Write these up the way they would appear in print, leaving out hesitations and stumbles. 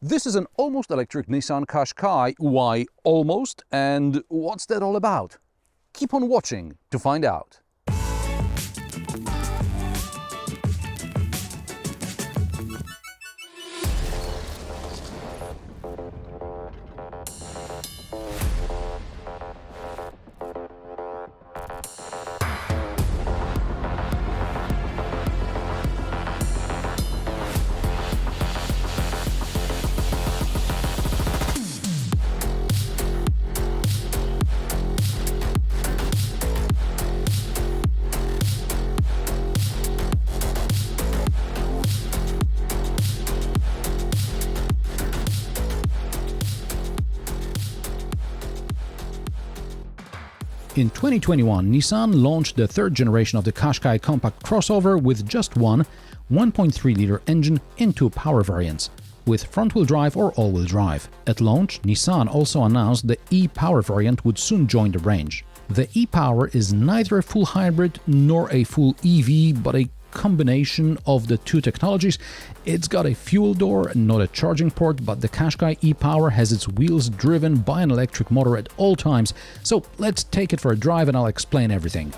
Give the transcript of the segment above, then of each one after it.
This is an almost electric Nissan Qashqai. Why almost, and what's that all about? Keep on watching to find out. In 2021, Nissan launched the third generation of the Qashqai compact crossover with just one 1.3-liter engine in two power variants, with front-wheel drive or all-wheel drive. At launch, Nissan also announced the ePower variant would soon join the range. The ePower is neither a full hybrid nor a full EV, but a combination of the two technologies. It's got a fuel door, not a charging port, but the Qashqai ePower has its wheels driven by an electric motor at all times. So let's take it for a drive and I'll explain everything.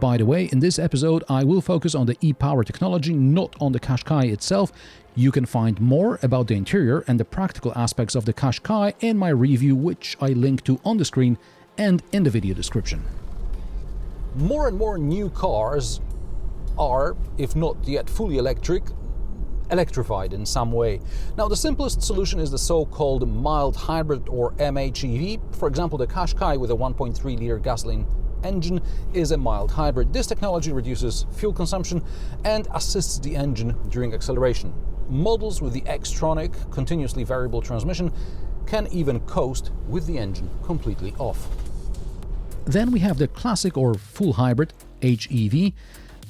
By the way, in this episode I will focus on the ePower technology, not on the Qashqai itself. You can find more about the interior and the practical aspects of the Qashqai in my review, which I link to on the screen and in the video description. More and more new cars are, if not yet fully electrified in some way. Now, the simplest solution is the so-called mild hybrid or MHEV. For example, the Qashqai with a 1.3-liter gasoline engine is a mild hybrid. This technology reduces fuel consumption and assists the engine during acceleration. Models with the X-tronic continuously variable transmission can even coast with the engine completely off. Then we have the classic or full hybrid HEV.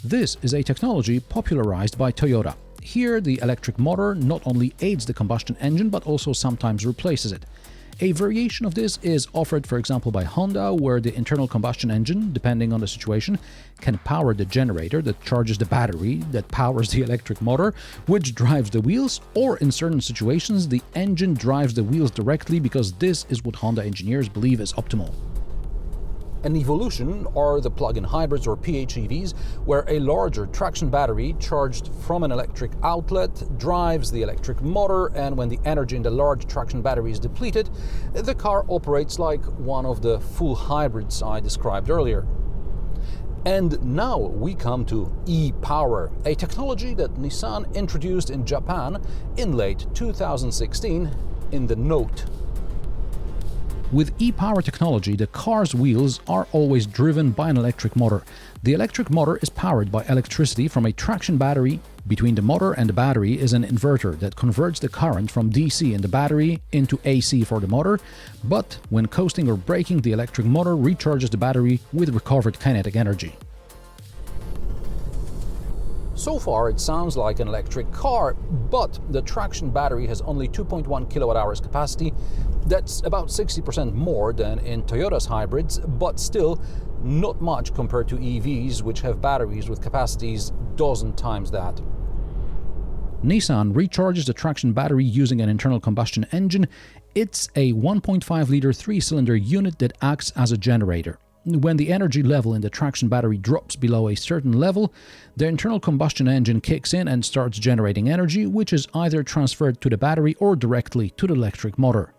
This is a technology popularized by Toyota. Here, the electric motor not only aids the combustion engine but also sometimes replaces it. A variation of this is offered, for example, by Honda, where the internal combustion engine, depending on the situation, can power the generator that charges the battery that powers the electric motor, which drives the wheels, or in certain situations, the engine drives the wheels directly because this is what Honda engineers believe is optimal. An evolution are the plug-in hybrids or PHEVs, where a larger traction battery charged from an electric outlet drives the electric motor, and when the energy in the large traction battery is depleted, the car operates like one of the full hybrids I described earlier. And now we come to ePower, a technology that Nissan introduced in Japan in late 2016 in the Note. With ePower technology, the car's wheels are always driven by an electric motor. The electric motor is powered by electricity from a traction battery. Between the motor and the battery is an inverter that converts the current from DC in the battery into AC for the motor, but when coasting or braking, the electric motor recharges the battery with recovered kinetic energy. So far it sounds like an electric car, but the traction battery has only 2.1 kilowatt-hours capacity. That's about 60% more than in Toyota's hybrids, but still not much compared to EVs, which have batteries with capacities dozen times that. Nissan recharges the traction battery using an internal combustion engine. It's a 1.5-liter 3-cylinder unit that acts as a generator. When the energy level in the traction battery drops below a certain level, the internal combustion engine kicks in and starts generating energy, which is either transferred to the battery or directly to the electric motor.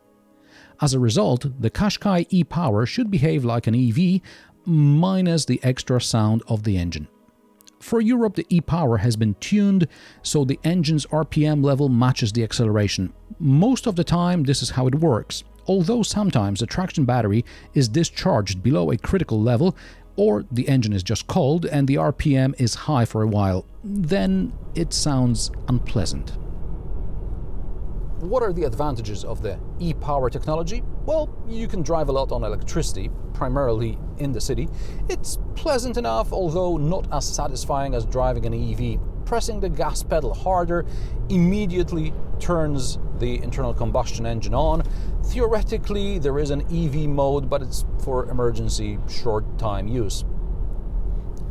As a result, the Qashqai ePower should behave like an EV, minus the extra sound of the engine. For Europe, the ePower has been tuned so the engine's RPM level matches the acceleration. Most of the time, this is how it works. Although sometimes the traction battery is discharged below a critical level, or the engine is just cold and the RPM is high for a while, then it sounds unpleasant. What are the advantages of the ePower technology? Well, you can drive a lot on electricity, primarily in the city. It's pleasant enough, although not as satisfying as driving an EV. Pressing the gas pedal harder immediately turns the internal combustion engine on. Theoretically, there is an EV mode, but it's for emergency short-time use.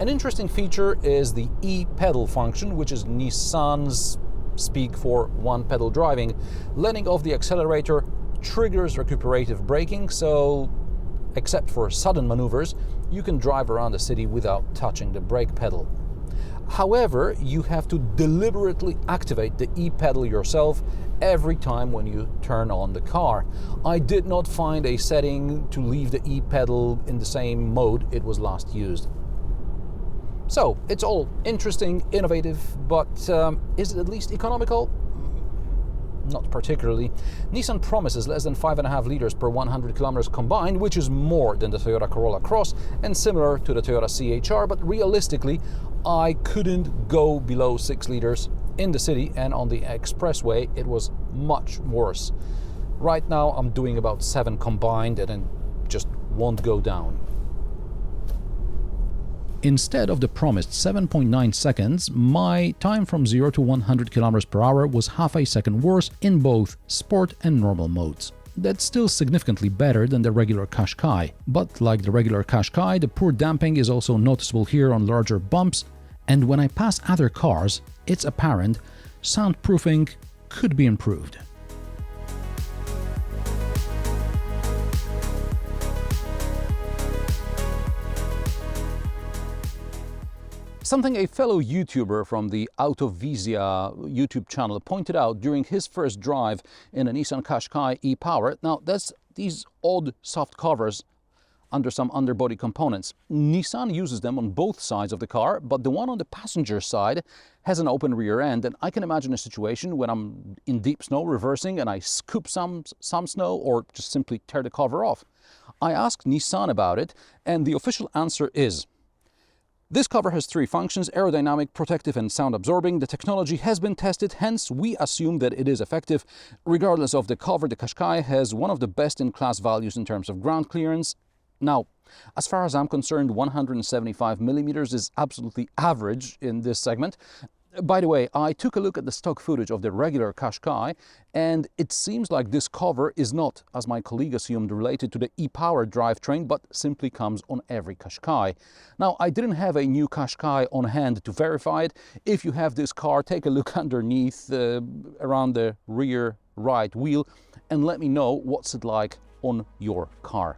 An interesting feature is the e-pedal function, which is Nissan's speak for one-pedal driving. Letting off the accelerator triggers recuperative braking, so except for sudden maneuvers, you can drive around the city without touching the brake pedal. However, you have to deliberately activate the e-pedal yourself every time when you turn on the car. I did not find a setting to leave the e-pedal in the same mode it was last used. So, it's all interesting, innovative, but is it at least economical? Not particularly. Nissan promises less than 5.5 liters per 100 kilometers combined, which is more than the Toyota Corolla Cross and similar to the Toyota CHR, but realistically, I couldn't go below 6 liters in the city, and on the expressway it was much worse. Right now I'm doing about 7 combined and it just won't go down. Instead of the promised 7.9 seconds, my time from 0 to 100 km per hour was half a second worse in both sport and normal modes. That's still significantly better than the regular Qashqai, but like the regular Qashqai, the poor damping is also noticeable here on larger bumps, and when I pass other cars, it's apparent soundproofing could be improved. Something a fellow YouTuber from the Autovisia YouTube channel pointed out during his first drive in a Nissan Qashqai ePower. Now, that's these odd soft covers under some underbody components. Nissan uses them on both sides of the car, but the one on the passenger side has an open rear end, and I can imagine a situation when I'm in deep snow reversing and I scoop some snow or just simply tear the cover off. I asked Nissan about it, and the official answer is: this cover has 3 functions: aerodynamic, protective and sound absorbing. The technology has been tested, hence we assume that it is effective. Regardless of the cover, the Qashqai has one of the best in class values in terms of ground clearance. Now, as far as I'm concerned, 175 millimeters is absolutely average in this segment. By the way, I took a look at the stock footage of the regular Qashqai, and it seems like this cover is not, as my colleague assumed, related to the ePower drivetrain, but simply comes on every Qashqai. Now, I didn't have a new Qashqai on hand to verify it. If you have this car, take a look underneath, around the rear right wheel, and let me know what's it like on your car.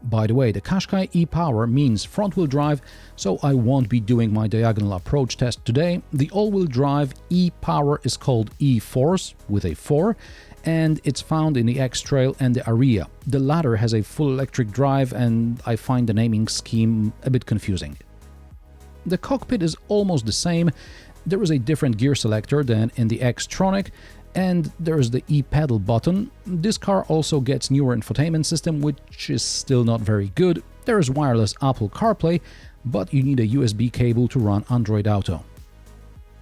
By the way, the Qashqai ePower means front-wheel drive, so I won't be doing my diagonal approach test today. The all-wheel drive ePower is called eForce with a 4, and it's found in the X-Trail and the Aria. The latter has a full electric drive, and I find the naming scheme a bit confusing. The cockpit is almost the same. There is a different gear selector than in the X-Tronic, and there's the e-pedal button. This car also gets newer infotainment system, which is still not very good. There is wireless Apple CarPlay, but you need a USB cable to run Android Auto.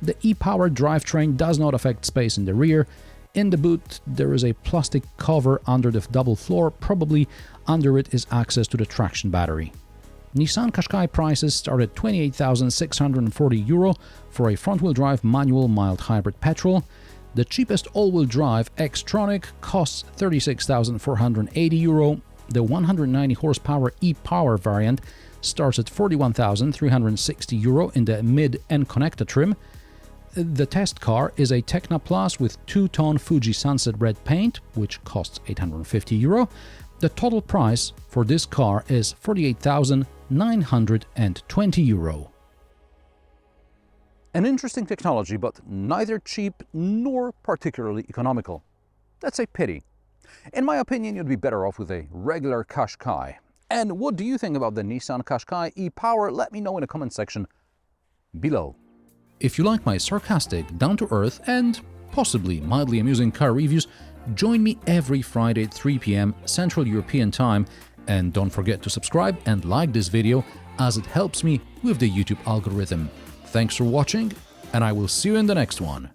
The ePower drivetrain does not affect space in the rear. In the boot, there is a plastic cover under the double floor. Probably under it is access to the traction battery. Nissan Qashqai prices start at €28,640 for a front-wheel drive manual mild hybrid petrol. The cheapest all-wheel drive X-Tronic costs €36,480. The 190 horsepower ePower variant starts at €41,360 in the mid and Connecta trim. The test car is a Tekna Plus with 2-tone Fuji Sunset Red paint, which costs €850. The total price for this car is €48,920. An interesting technology, but neither cheap nor particularly economical. That's a pity. In my opinion, you'd be better off with a regular Qashqai. And what do you think about the Nissan Qashqai ePower? Let me know in the comment section below. If you like my sarcastic, down-to-earth and possibly mildly amusing car reviews, join me every Friday at 3 p.m. Central European Time, and don't forget to subscribe and like this video as it helps me with the YouTube algorithm. Thanks for watching, and I will see you in the next one.